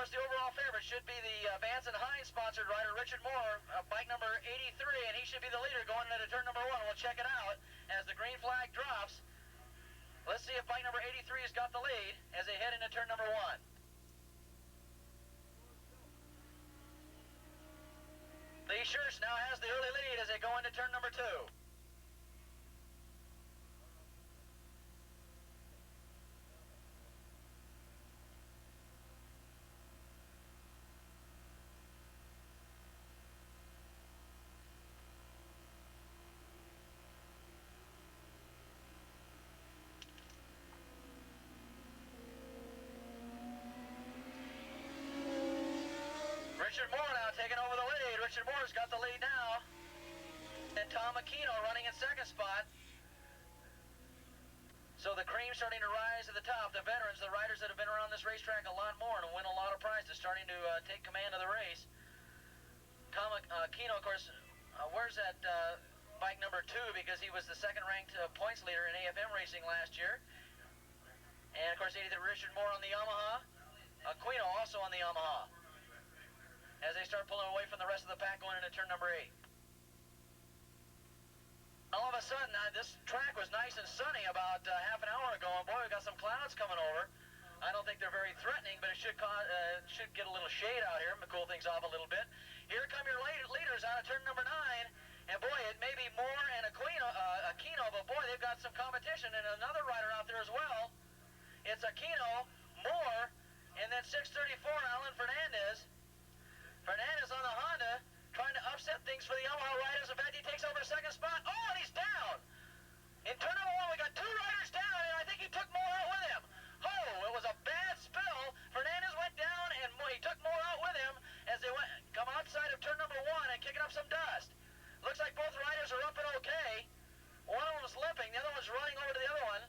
course, the overall favorite should be the Vance and Hines sponsored rider, Richard Moore, bike number 83, and he should be the leader going into turn number 1. We'll check it out as the green flag drops. Let's see if bike number 83 has got the lead as they head into turn number 1. Lee Schurz now has the early lead as they go into turn number 2. Richard Moore now taking over the lead. Richard Moore's got the lead now. And Tom Aquino running in second spot. So the cream starting to rise to the top. The veterans, the riders that have been around this racetrack a lot more and win a lot of prizes, starting to take command of the race. Tom Aquino, of course, wears that bike number 2 because he was the second-ranked points leader in AFM racing last year. And, of course, Richard Moore on the Yamaha. Aquino also on the Yamaha, as they start pulling away from the rest of the pack going into turn number 8. All of a sudden, this track was nice and sunny about half an hour ago, and boy, we got some clouds coming over. I don't think they're very threatening, but it should get a little shade out here and cool things off a little bit. Here come your leaders out of turn number 9, and boy, it may be Moore and Aquino, but boy, they've got some competition, and another rider out there as well. It's Aquino, Moore, and then 634, Alan Fernandez. Fernandez on the Honda, trying to upset things for the Yamaha riders. In fact, he takes over second spot. Oh, and he's down! In turn number 1, we got 2 riders down, and I think he took Moore out with him. Oh, it was a bad spill. Fernandez went down, and he took Moore out with him as they come outside of turn number 1 and kicking up some dust. Looks like both riders are up and okay. One of them's limping, the other one's running over to the other one.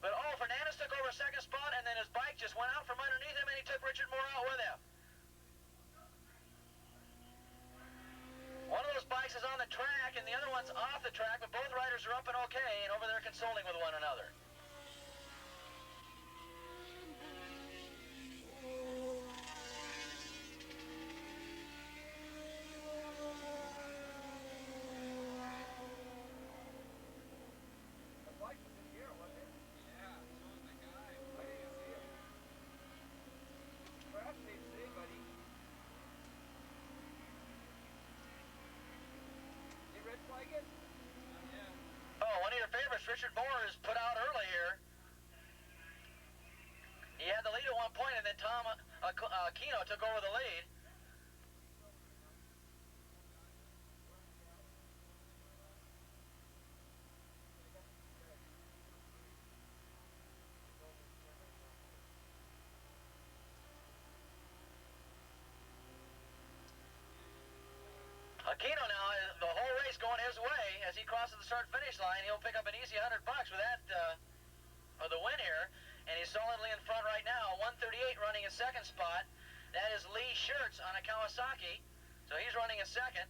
But oh, Fernandez took over second spot, and then his bike just went out from underneath him, and he took Richard Moore out with him. One of those bikes is on the track, and the other one's off the track, but both riders are up and okay, and over there consoling with one another. Oh, one of your favorites, Richard Moore, is put out early here. He had the lead at one point, and then Tom Aquino took over the lead. Aquino now, the whole race going his way. As he crosses the start-finish line, he'll pick up an easy $100 with that, for the win here. And he's solidly in front right now. 138 running in second spot. That is Lee Schurz on a Kawasaki. So he's running in second.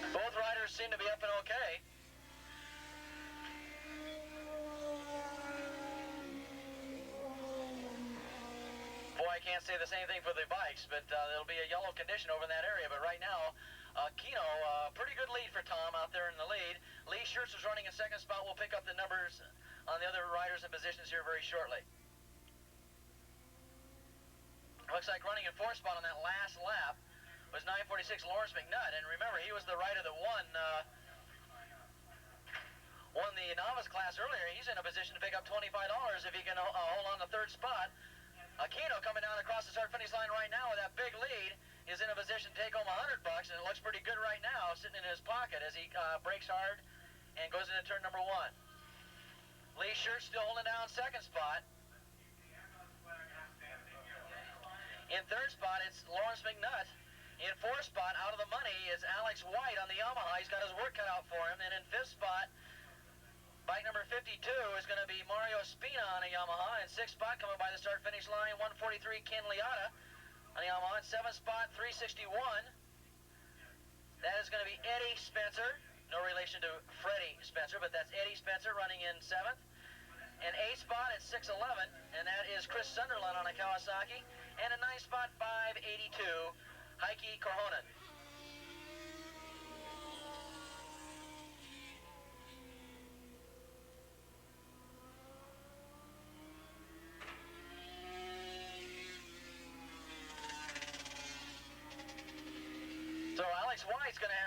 Both riders seem to be up and okay. Boy, I can't say the same thing for the bikes, but there'll be a yellow condition over in that area. But right now, Aquino, pretty good lead for Tom out there in the lead. Lee Schurz is running in second spot. We'll pick up the numbers on the other riders and positions here very shortly. Looks like running in fourth spot on that last lap was 946 Lawrence McNutt, and remember, he was the rider that won the novice class earlier. He's in a position to pick up $25 if he can hold on the third spot. Aquino coming down across the start-finish line right now with that big lead. is in a position to take home $100, and it looks pretty good right now, sitting in his pocket as he brakes hard and goes into turn number 1. Lee Schertz still holding down second spot. In third spot, it's Lawrence McNutt. In fourth spot, out of the money, is Alex White on the Yamaha. He's got his work cut out for him. And in fifth spot, bike number 52 is going to be Mario Spina on a Yamaha. In sixth spot, coming by the start-finish line, 143 Ken Liotta on the Yamaha. In seventh spot, 361. That is going to be Eddie Spencer. No relation to Freddie Spencer, but that's Eddie Spencer running in seventh. And eighth spot at 611, and that is Chris Sunderland on a Kawasaki. And in ninth spot, 582, Heikki Korhonen. So Alex White's going to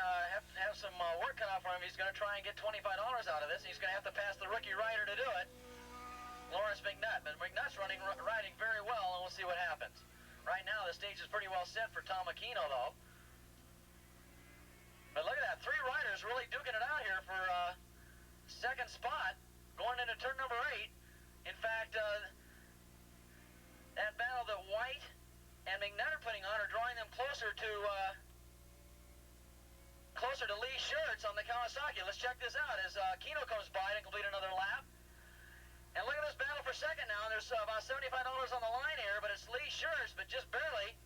have some work cut out for him. He's going to try and get $25 out of this. He's going to have to pass the rookie rider to do it, Lawrence McNutt. But McNutt's riding very well, and we'll see what happens. Right now, the stage is pretty well set for Tom Aquino, though. But look at that, 3 riders really duking it out here for second spot, going into turn number 8. In fact, that battle that White and McNutt are putting on are drawing them closer to Lee Schertz on the Kawasaki. Let's check this out as Aquino comes by to complete another lap. And look at this battle for second now. There's about $75 on the line here, but it's Lee Schertz, but just barely.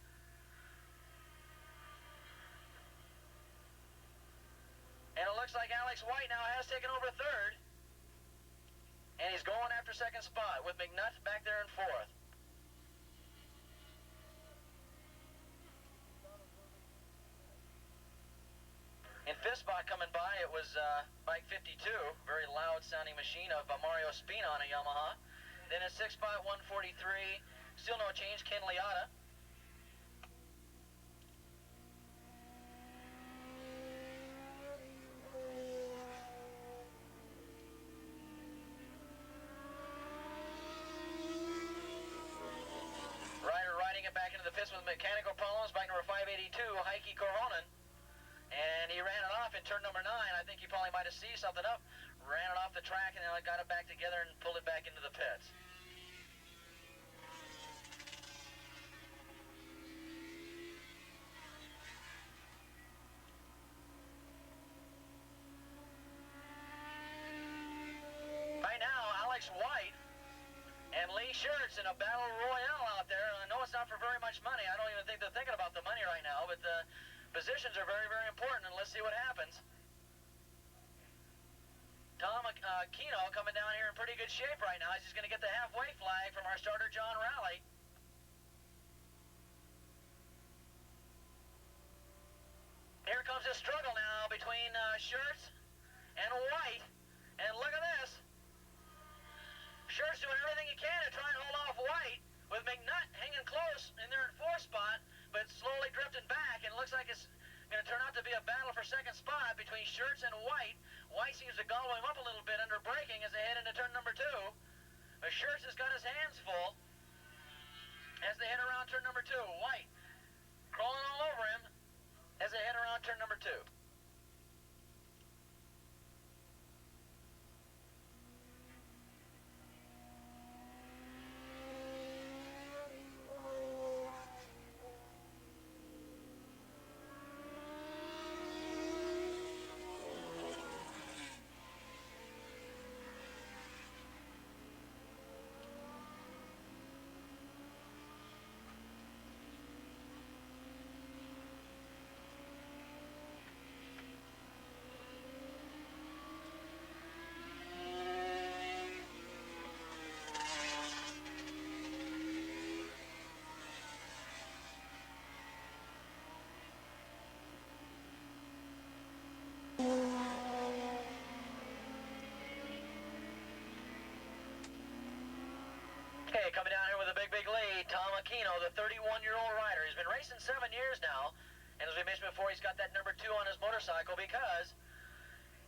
And it looks like Alex White now has taken over third. And he's going after second spot with McNutt back there in fourth. In fifth spot coming by, it was bike 52, very loud sounding machine of Mario Spina on a Yamaha. Then in sixth spot, 143, still no change, Ken Liotta. Rider riding it back into the pits with mechanical problems, bike number 582, Heikki Korhonen. And he ran it off in turn number 9. I think he probably might have seized something up, ran it off the track, and then got it back together and pulled it back into the pits. Right now, Alex White and Lee Schertz in a battle royale out there. I know it's not for very much money. I don't even think they're thinking about the money right now, but the positions are very, very important, and let's see what happens. Tom Aquino coming down here in pretty good shape right now. He's going to get the halfway flag from our starter, John Rowley. Here comes this struggle now between Schertz and White, and look at this. Schertz doing everything he can to try and hold off White, with McNutt hanging close in there in fourth spot, but slowly drifting back, and it looks like it's going to turn out to be a battle for second spot between Schertz and White. White seems to gobble him up a little bit under braking as they head into turn number 2. But Schertz has got his hands full as they head around turn number 2. White crawling all over him as they head around turn number 2. Okay, coming down here with a big lead, Tom Aquino, the 31-year-old rider. He's been racing 7 years now, and as we mentioned before, he's got that number 2 on his motorcycle because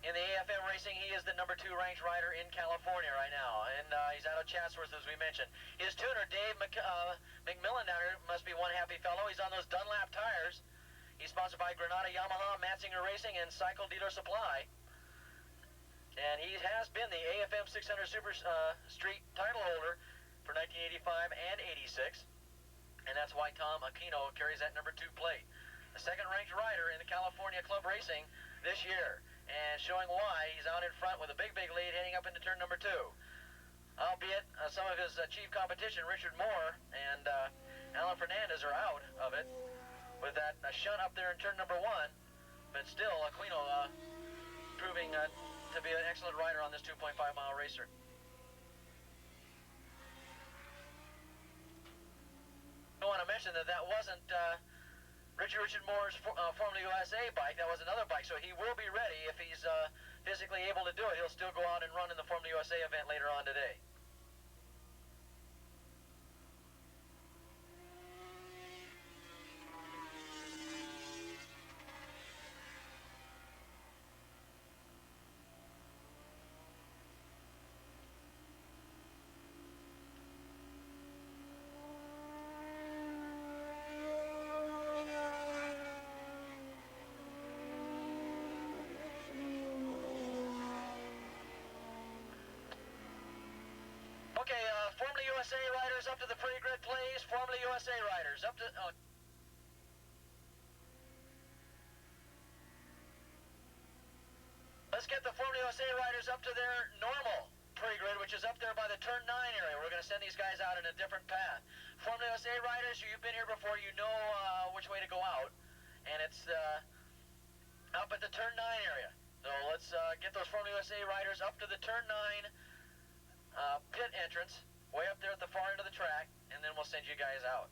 In the AFM racing, he is the #2 ranked rider in California right now, and he's out of Chatsworth, as we mentioned. His tuner, Dave McMillan, down here, must be one happy fellow. He's on those Dunlap tires. He's sponsored by Granada, Yamaha, Matzinger Racing, and Cycle Dealer Supply. And he has been the AFM 600 Super Street title holder for 1985 and 86. And that's why Tom Aquino carries that #2 plate. The second-ranked rider in the California Club Racing this year. And showing why he's out in front with a big lead heading up into turn #2. Albeit some of his chief competition, Richard Moore and Alan Fernandez, are out of it with that shunt up there in turn #1. But still, Aquino proving to be an excellent rider on this 2.5-mile racer. I want to mention that wasn't Richard Moore's Formula USA bike. That was another bike, so he will be ready if he's physically able to do it. He'll still go out and run in the Formula USA event later on today. Okay, Formula USA riders up to the pre-grid, please. Formula USA riders up to... Let's get the Formula USA riders up to their normal pre-grid, which is up there by the turn 9 area. We're going to send these guys out in a different path. Formula USA riders, you've been here before, you know which way to go out. And it's up at the turn 9 area. So let's get those Formula USA riders up to the turn 9 pit entrance, way up there at the far end of the track, and then we'll send you guys out.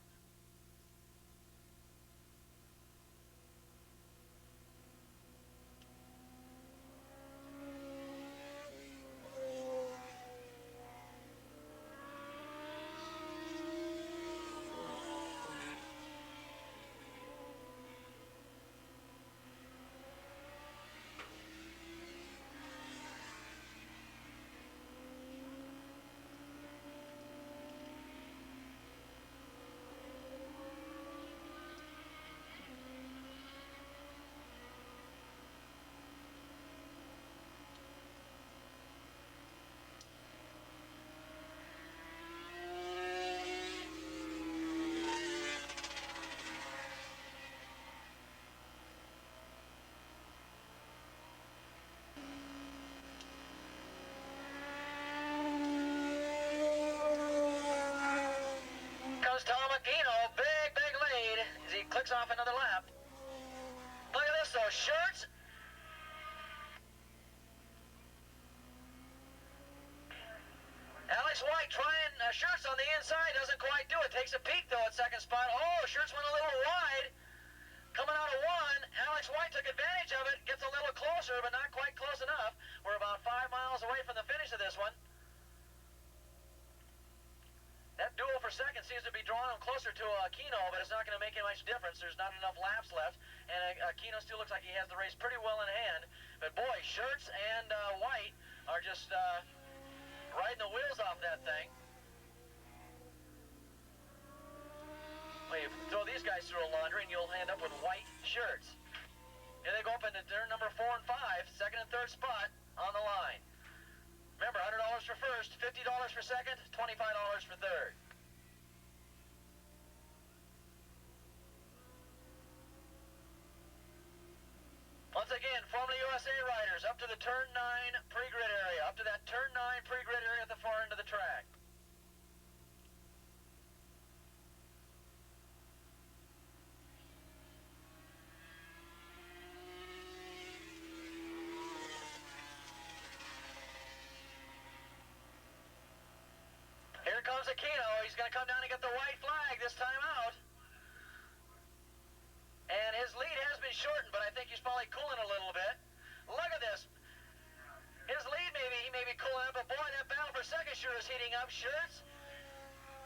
Tom Aquino, big lead as he clicks off another lap. Look at this though, Shirts. Alex White trying Shirts on the inside, doesn't quite do it. Takes a peek though at second spot. Oh, Shirts went a little wide. Coming out of 1, Alex White took advantage of it, gets a little closer, but not quite close enough. We're about 5 miles away from the finish of this one. That duel for second seems to be drawing him closer to Aquino, but it's not going to make much difference. There's not enough laps left, and Aquino still looks like he has the race pretty well in hand. But boy, Shirts and White are just riding the wheels off that thing. Well, you throw these guys through a laundry, and you'll end up with White Shirts. Here they go up into turn number 4 and 5, second and third spot on the line. Remember, $100 for first, $50 for second, $25 for third. Once again, Formula USA riders up to the turn 9 pre-grid area, up to that turn 9 pre-grid area at the far end of the track. Here comes Aquino. He's going to come down and get the white flag this time out. And his lead has been shortened, but I think he's probably cooling a little bit. Look at this. His lead, he may be cooling up, but boy, that battle for second sure is heating up. Shirts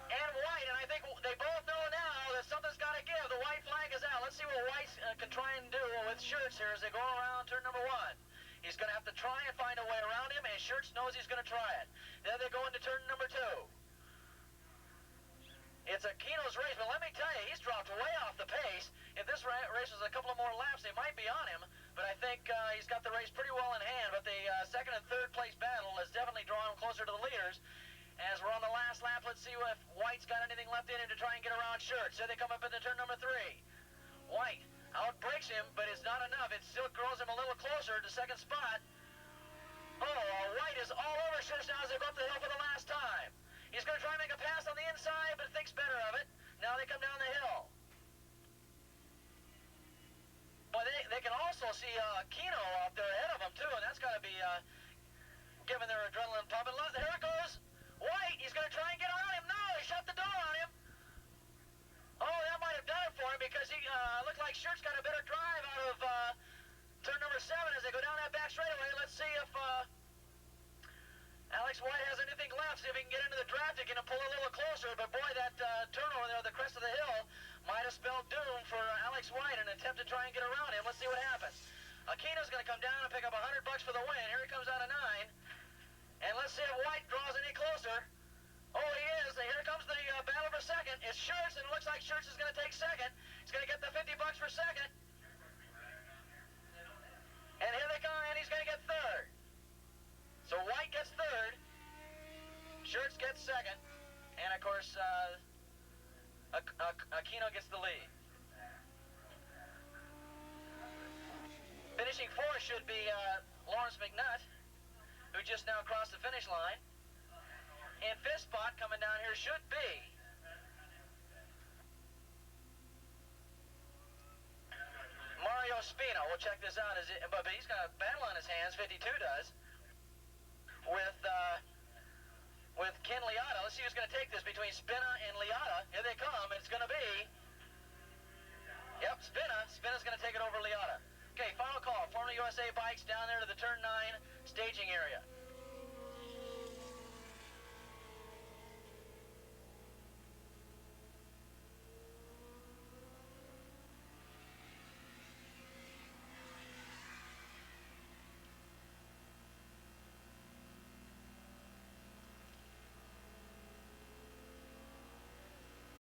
and White, and I think they both know now that something's got to give. The white flag is out. Let's see what White can try and do with Shirts here as they go around turn number 1. He's going to have to try and find a way around him, and Schertz knows he's going to try it. Then they go into turn number 2. It's Aquino's race, but let me tell you, he's dropped way off the pace. If this race was a couple of more laps, they might be on him, but I think he's got the race pretty well in hand. But the second and third place battle has definitely drawn him closer to the leaders. As we're on the last lap, let's see if White's got anything left in him to try and get around Schertz. So they come up into turn number 3. White outbreaks him, but it's not enough. It still grows him a little closer to second spot. Oh, White is all over Schertz now as they go up the hill for the last time. He's going to try and make a pass on the inside, but thinks better of it. Now they come down the hill. Well, they can also see Kino out there ahead of them, too, and that's got to be giving their adrenaline pumping. Here it goes. White, he's going to try and get around him. No, he shut the door on him. Oh, that might have done it for him because he looked like Schertz got a better drive out of turn number 7 as they go down that back straightaway. Let's see if Alex White has anything left, see if he can get into the traffic and pull a little closer. But boy, that turn over there, the crest of the hill, might have spelled doom for Alex White in an attempt to try and get around him. Let's see what happens. Aquino's going to come down and pick up $100 for the win. Here he comes out of 9. And let's see if White draws any closer. Oh, he is. Here comes the battle for second. It's Schertz, and it looks like Schertz is going to take second. He's going to get the $50 for second. And here they come, and he's going to get third. So White gets third, Schertz gets second, and of course, Aquino gets the lead. Finishing 4th should be Lawrence McNutt, who just now crossed the finish line. And 5th spot coming down here should be Mario Spina. We'll check this out, but he's got a battle on his hands, 52 does. With Ken Liotta. Let's see who's going to take this between Spina and Liotta. Here they come. It's going to be, yep, Spina. Spina's going to take it over Liotta. Okay, final call. Formula USA bikes down there to the turn 9 staging area.